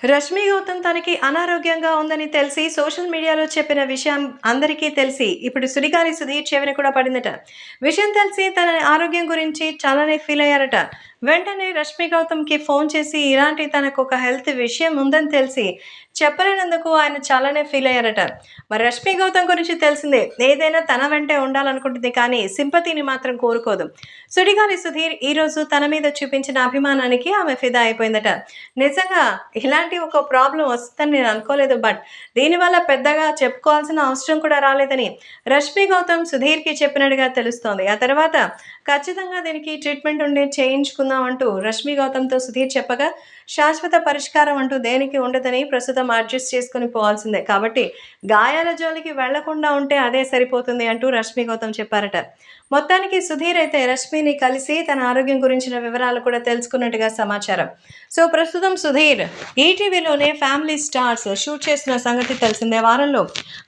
రష్మి గౌతమ్ తనకి అనారోగ్యంగా ఉందని తెలిసి సోషల్ మీడియాలో చెప్పిన విషయం అందరికీ తెలిసి ఇప్పుడు సుడిగాలి సుధీర్ చెవిన కూడా పడిందట. విషయం తెలిసి తన ఆరోగ్యం గురించి చాలానే ఫీల్ అయ్యారట. వెంటనే రష్మి గౌతమ్కి ఫోన్ చేసి ఇలాంటి తనకు ఒక హెల్త్ విషయం ఉందని తెలిసి చెప్పలేనందుకు ఆయన చాలానే ఫీల్ అయ్యారట. మరి రష్మి గౌతమ్ గురించి తెలిసిందే, ఏదైనా తన వెంటే ఉండాలనుకుంటుంది కానీ సింపతిని మాత్రం కోరుకోదు. సుడిగాలి సుధీర్ ఈరోజు తన మీద చూపించిన అభిమానానికి ఆమె ఫిదా అయిపోయిందట. నిజంగా ఇలాంటి ఒక ప్రాబ్లం వస్తుందని నేను అనుకోలేదు. బట్ దీనివల్ల పెద్దగా చెప్పుకోవాల్సిన అవసరం కూడా రాలేదని రష్మి గౌతమ్ సుధీర్కి చెప్పినట్టుగా తెలుస్తోంది. ఆ తర్వాత ఖచ్చితంగా దీనికి ట్రీట్మెంట్ ఉండే చేయించుకుందాం అంటూ రష్మి గౌతమ్తో సుధీర్ చెప్పగా, శాశ్వత పరిష్కారం అంటూ దేనికి ఉండదని ప్రస్తుతం అడ్జస్ట్ చేసుకుని పోవాల్సిందే, కాబట్టి గాయాల జోలికి వెళ్లకుండా ఉంటే అదే సరిపోతుంది అంటూ రష్మి గౌతమ్ చెప్పారట. మొత్తానికి సుధీర్ అయితే రష్మిని కలిసి తన ఆరోగ్యం గురించిన వివరాలు కూడా తెలుసుకున్నట్టుగా సమాచారం. సో ప్రస్తుతం సుధీర్ ఈటీవీలోనే ఫ్యామిలీ స్టార్స్ షూట్ చేసిన సంగతి తెలిసిందే. వారంలో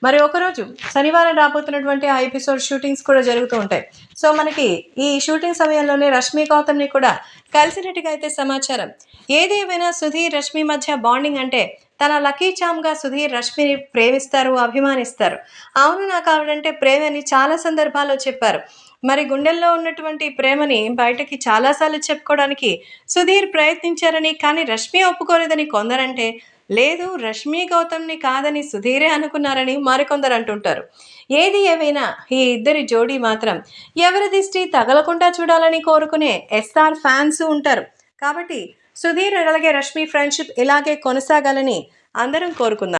మరి ఒకరోజు శనివారం రాబోతున్నటువంటి ఆ ఎపిసోడ్ షూటింగ్స్ కూడా జరుగుతూ ఉంటాయి. సో మనకి ఈ షూటింగ్ సమయంలోనే రష్మి గౌతమ్ని కూడా కలిసినట్టుగా అయితే సమాచారం. ఏదేమైనా సుధీర్ రష్మి మధ్య బాండింగ్ అంటే తన లక్కీ చామ్గా సుధీర్ రష్మిని ప్రేమిస్తారు, అభిమానిస్తారు. అవును, నాకు ఆవిడంటే ప్రేమని చాలా సందర్భాల్లో చెప్పారు. మరి గుండెల్లో ఉన్నటువంటి ప్రేమని బయటకి చాలాసార్లు చెప్పుకోవడానికి సుధీర్ ప్రయత్నించారని, కానీ రష్మి ఒప్పుకోలేదని కొందరంటే, లేదు రష్మి గౌతమ్ని కాదని సుధీరే అనుకున్నారని మరికొందరు అంటుంటారు. ఏది ఏమైనా ఈ ఇద్దరి జోడీ మాత్రం ఎవరి దిష్టి తగలకుండా చూడాలని కోరుకునే ఎస్ఆర్ ఫ్యాన్స్ ఉంటారు. కాబట్టి సుధీర్ అలాగే రష్మి ఫ్రెండ్షిప్ ఇలాగే కొనసాగాలని అందరం కోరుకుందాం.